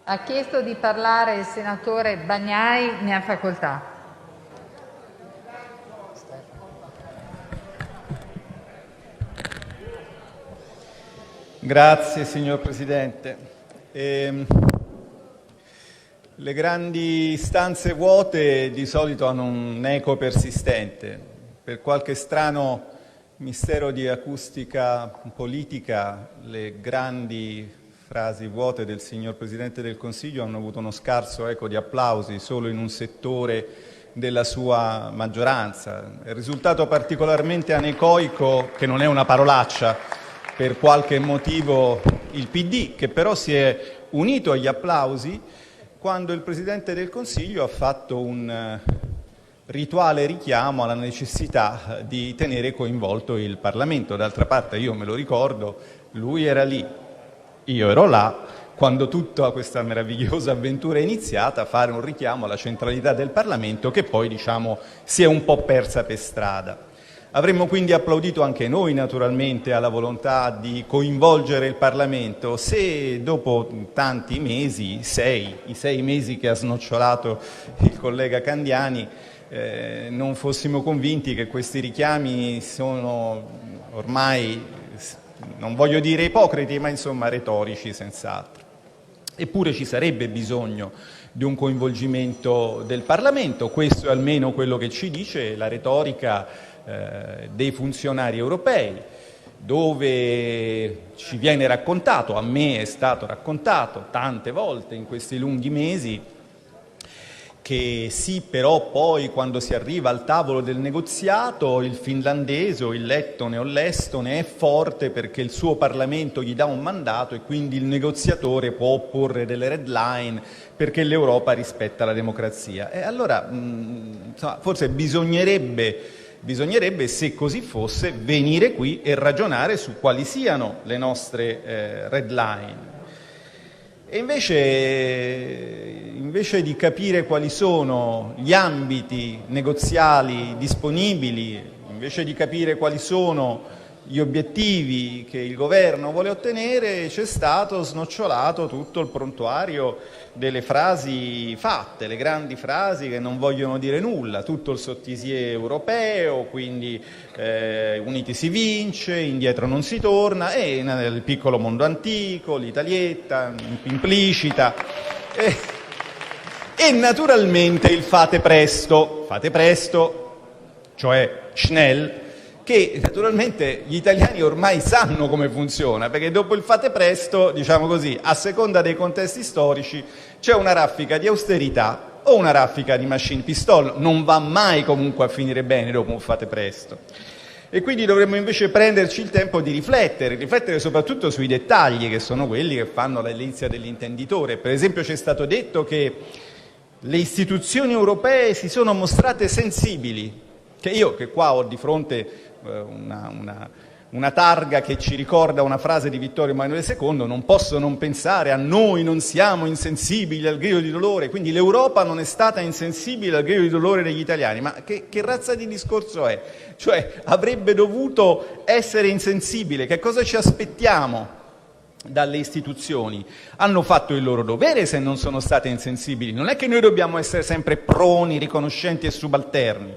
Ha chiesto di parlare il senatore Bagnai, ne ha facoltà. Grazie signor Presidente. Le grandi stanze vuote di solito hanno un eco persistente. Per qualche strano mistero di acustica politica, le grandi frasi vuote del signor Presidente del Consiglio hanno avuto uno scarso eco di applausi solo in un settore della sua maggioranza. È risultato particolarmente anecoico, che non è una parolaccia, per qualche motivo il PD, che però si è unito agli applausi quando il Presidente del Consiglio ha fatto un rituale richiamo alla necessità di tenere coinvolto il Parlamento. D'altra parte io me lo ricordo, lui era lì, io ero là, quando tutta questa meravigliosa avventura è iniziata, fare un richiamo alla centralità del Parlamento che poi, diciamo, si è un po' persa per strada. Avremmo quindi applaudito anche noi naturalmente alla volontà di coinvolgere il Parlamento se dopo tanti mesi, i sei mesi che ha snocciolato il collega Candiani, non fossimo convinti che questi richiami sono ormai, non voglio dire ipocriti, ma insomma retorici senz'altro. Eppure ci sarebbe bisogno di un coinvolgimento del Parlamento, questo è almeno quello che ci dice la retorica dei funzionari europei, dove ci viene raccontato, a me è stato raccontato tante volte in questi lunghi mesi, che sì, però poi quando si arriva al tavolo del negoziato il finlandese o il lettone o l'estone è forte perché il suo Parlamento gli dà un mandato e quindi il negoziatore può opporre delle red line perché l'Europa rispetta la democrazia. E allora insomma, forse bisognerebbe, se così fosse, venire qui e ragionare su quali siano le nostre red line. E invece di capire quali sono gli ambiti negoziali disponibili, invece di capire quali sono gli obiettivi che il governo vuole ottenere, c'è stato snocciolato tutto il prontuario delle frasi fatte, le grandi frasi che non vogliono dire nulla, tutto il sottisier europeo, quindi uniti si vince, indietro non si torna, e nel piccolo mondo antico, l'Italietta implicita, e naturalmente il fate presto, cioè schnell, che naturalmente gli italiani ormai sanno come funziona, perché dopo il fate presto, diciamo così, a seconda dei contesti storici, c'è una raffica di austerità o una raffica di machine pistol, non va mai comunque a finire bene dopo un fate presto. E quindi dovremmo invece prenderci il tempo di riflettere soprattutto sui dettagli, che sono quelli che fanno la delizia dell'intenditore. Per esempio ci è stato detto che le istituzioni europee si sono mostrate sensibili, che io, che qua ho di fronte una targa che ci ricorda una frase di Vittorio Emanuele II, non posso non pensare a noi non siamo insensibili al grido di dolore, quindi l'Europa non è stata insensibile al grido di dolore degli italiani. Ma che razza di discorso è? Cioè avrebbe dovuto essere insensibile? Che cosa ci aspettiamo dalle istituzioni? Hanno fatto il loro dovere se non sono state insensibili, non è che noi dobbiamo essere sempre proni, riconoscenti e subalterni.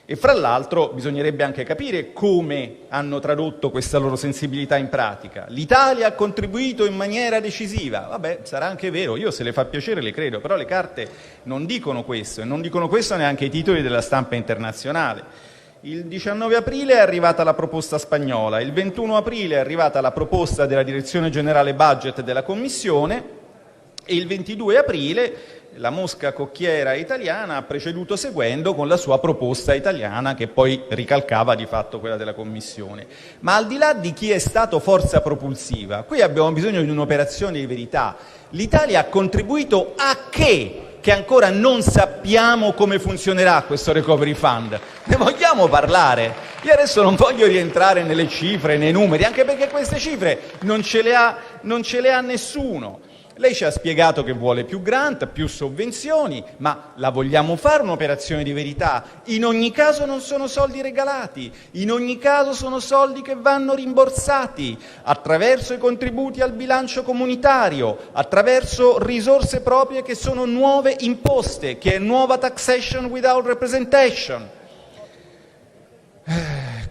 E fra l'altro bisognerebbe anche capire come hanno tradotto questa loro sensibilità in pratica. L'Italia ha contribuito in maniera decisiva. Vabbè, sarà anche vero, io se le fa piacere le credo, però le carte non dicono questo, e non dicono questo neanche i titoli della stampa internazionale. Il 19 aprile è arrivata la proposta spagnola, il 21 aprile è arrivata la proposta della Direzione Generale Budget della Commissione e il 22 aprile la mosca cocchiera italiana ha preceduto seguendo con la sua proposta italiana, che poi ricalcava di fatto quella della Commissione. Ma al di là di chi è stato forza propulsiva, qui abbiamo bisogno di un'operazione di verità. L'Italia ha contribuito a che ancora non sappiamo come funzionerà questo Recovery Fund? Ne vogliamo parlare? Io adesso non voglio rientrare nelle cifre, nei numeri, anche perché queste cifre non ce le ha nessuno. Lei ci ha spiegato che vuole più grant, più sovvenzioni, ma la vogliamo fare un'operazione di verità? In ogni caso non sono soldi regalati, in ogni caso sono soldi che vanno rimborsati attraverso i contributi al bilancio comunitario, attraverso risorse proprie che sono nuove imposte, che è nuova taxation without representation.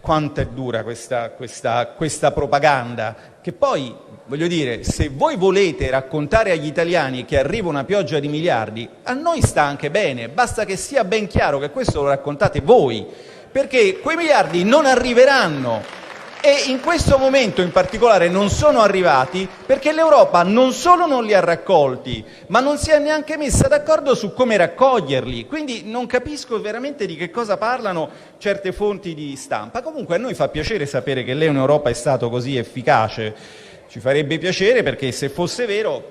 Quanto è dura questa propaganda, che poi, voglio dire, se voi volete raccontare agli italiani che arriva una pioggia di miliardi, a noi sta anche bene, basta che sia ben chiaro che questo lo raccontate voi, perché quei miliardi non arriveranno. E in questo momento in particolare non sono arrivati perché l'Europa non solo non li ha raccolti, ma non si è neanche messa d'accordo su come raccoglierli. Quindi non capisco veramente di che cosa parlano certe fonti di stampa. Comunque a noi fa piacere sapere che lei in Europa è stato così efficace. Ci farebbe piacere, perché se fosse vero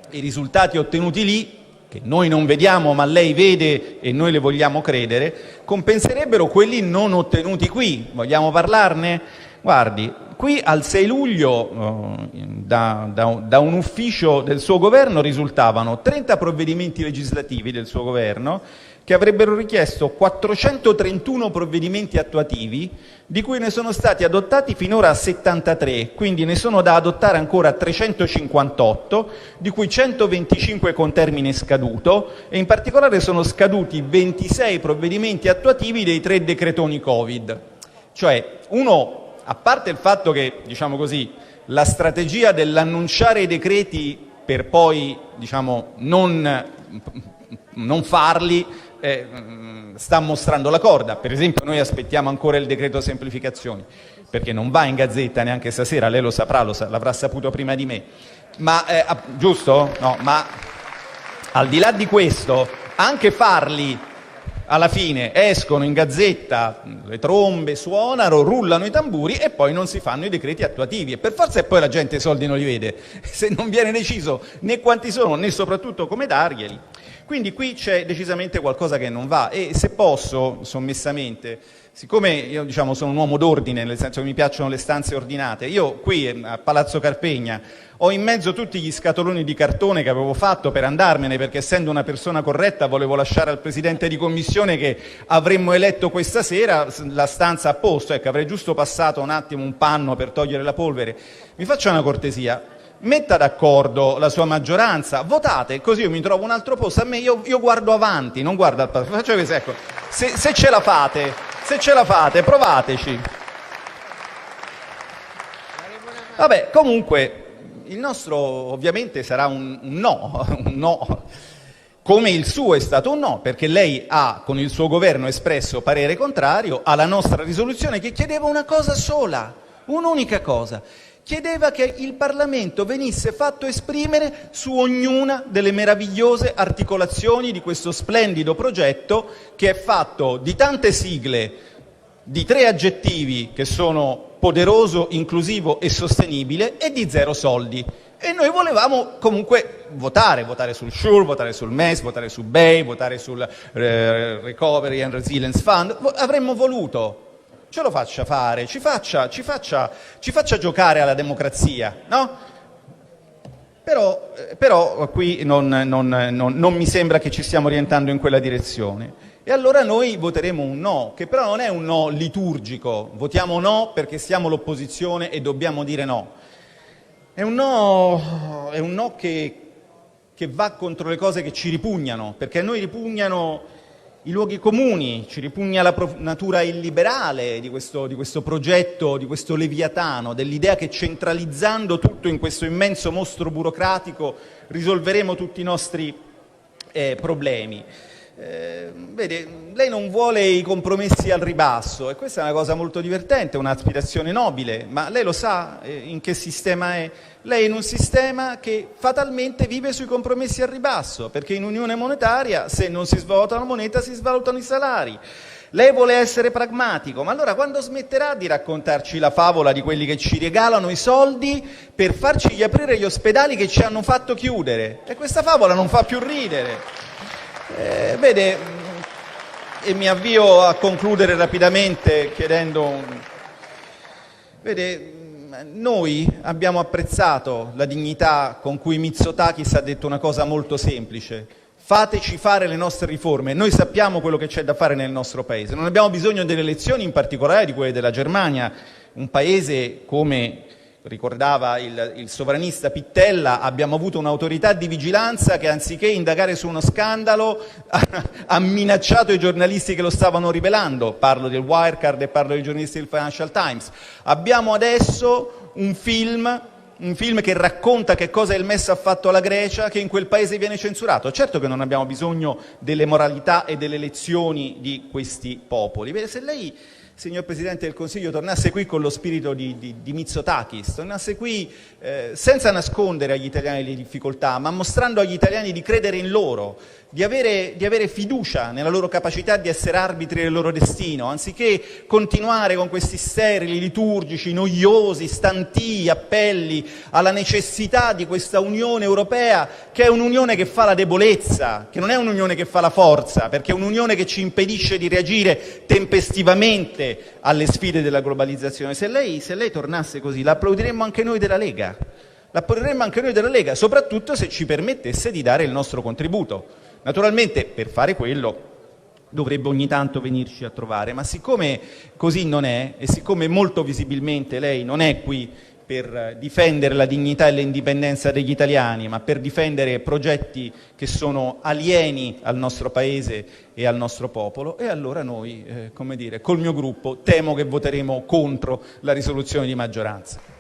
i risultati ottenuti lì, che noi non vediamo ma lei vede e noi le vogliamo credere, compenserebbero quelli non ottenuti qui. Vogliamo parlarne? Guardi, qui al 6 luglio da un ufficio del suo governo risultavano 30 provvedimenti legislativi del suo governo che avrebbero richiesto 431 provvedimenti attuativi, di cui ne sono stati adottati finora 73, quindi ne sono da adottare ancora 358, di cui 125 con termine scaduto, e in particolare sono scaduti 26 provvedimenti attuativi dei 3 decretoni Covid. Cioè, a parte il fatto che, diciamo così, la strategia dell'annunciare i decreti per poi, diciamo, non farli, sta mostrando la corda. Per esempio noi aspettiamo ancora il decreto semplificazioni, perché non va in Gazzetta neanche stasera, lei lo saprà, l'avrà saputo prima di me. Ma, giusto? No, ma al di là di questo, anche farli alla fine escono in Gazzetta, le trombe suonano, rullano i tamburi e poi non si fanno i decreti attuativi, e per forza, e poi la gente i soldi non li vede se non viene deciso né quanti sono né soprattutto come darglieli. Quindi qui c'è decisamente qualcosa che non va. E se posso, sommessamente, siccome io, diciamo, sono un uomo d'ordine, nel senso che mi piacciono le stanze ordinate, io qui a Palazzo Carpegna ho in mezzo tutti gli scatoloni di cartone che avevo fatto per andarmene, perché essendo una persona corretta volevo lasciare al presidente di commissione che avremmo eletto questa sera la stanza a posto. Ecco, avrei giusto passato un attimo un panno per togliere la polvere. Mi faccia una cortesia, metta d'accordo la sua maggioranza, votate, così io mi trovo un altro posto. A me, io guardo avanti, non guardo al passato. Faccio questo, ecco, se ce la fate, provateci. Vabbè, comunque il nostro ovviamente sarà un no, come il suo è stato un no, perché lei ha con il suo governo espresso parere contrario alla nostra risoluzione, che chiedeva una cosa sola, un'unica cosa. Chiedeva che il Parlamento venisse fatto esprimere su ognuna delle meravigliose articolazioni di questo splendido progetto, che è fatto di tante sigle, di 3 aggettivi che sono poderoso, inclusivo e sostenibile, e di 0 soldi. E noi volevamo comunque votare sul SURE, votare sul MES, votare su BEI, votare sul Recovery and Resilience Fund. Avremmo voluto. Ce lo faccia fare, ci faccia giocare alla democrazia, no? Però qui non mi sembra che ci stiamo orientando in quella direzione. E allora noi voteremo un no, che però non è un no liturgico, votiamo no perché siamo l'opposizione e dobbiamo dire no. È un no che va contro le cose che ci ripugnano, perché a noi ripugnano i luoghi comuni, ci ripugna la natura illiberale di questo progetto, di questo Leviatano, dell'idea che centralizzando tutto in questo immenso mostro burocratico risolveremo tutti i nostri problemi. Vede, lei non vuole i compromessi al ribasso, e questa è una cosa molto divertente, un'aspirazione nobile, ma lei lo sa in che sistema è? Lei è in un sistema che fatalmente vive sui compromessi al ribasso, perché in unione monetaria, se non si svaluta la moneta, si svalutano i salari. Lei vuole essere pragmatico, ma allora quando smetterà di raccontarci la favola di quelli che ci regalano i soldi per farci riaprire gli ospedali che ci hanno fatto chiudere? E questa favola non fa più ridere. Vede, e mi avvio a concludere rapidamente chiedendo, vede, noi abbiamo apprezzato la dignità con cui Mitsotakis ha detto una cosa molto semplice: fateci fare le nostre riforme, noi sappiamo quello che c'è da fare nel nostro paese, non abbiamo bisogno delle elezioni, in particolare di quelle della Germania, un paese, come ricordava il sovranista Pittella, abbiamo avuto un'autorità di vigilanza che anziché indagare su uno scandalo ha minacciato i giornalisti che lo stavano rivelando, parlo del Wirecard e parlo dei giornalisti del Financial Times. Abbiamo adesso un film che racconta che cosa il MES ha fatto alla Grecia, che in quel paese viene censurato. Certo che non abbiamo bisogno delle moralità e delle lezioni di questi popoli. Vede, se lei, signor Presidente del Consiglio, tornasse qui con lo spirito di Mitsotakis, tornasse qui senza nascondere agli italiani le difficoltà, ma mostrando agli italiani di credere in loro, di avere fiducia nella loro capacità di essere arbitri del loro destino, anziché continuare con questi sterili, liturgici, noiosi, stantii appelli alla necessità di questa Unione Europea, che è un'unione che fa la debolezza, che non è un'unione che fa la forza, perché è un'unione che ci impedisce di reagire tempestivamente alle sfide della globalizzazione. Se lei tornasse così, l'applaudiremmo anche noi della Lega. L'applaudiremmo anche noi della Lega, soprattutto se ci permettesse di dare il nostro contributo. Naturalmente, per fare quello, dovrebbe ogni tanto venirci a trovare, ma siccome così non è, e siccome molto visibilmente lei non è qui per difendere la dignità e l'indipendenza degli italiani, ma per difendere progetti che sono alieni al nostro Paese e al nostro popolo, e allora noi, col mio gruppo, temo che voteremo contro la risoluzione di maggioranza.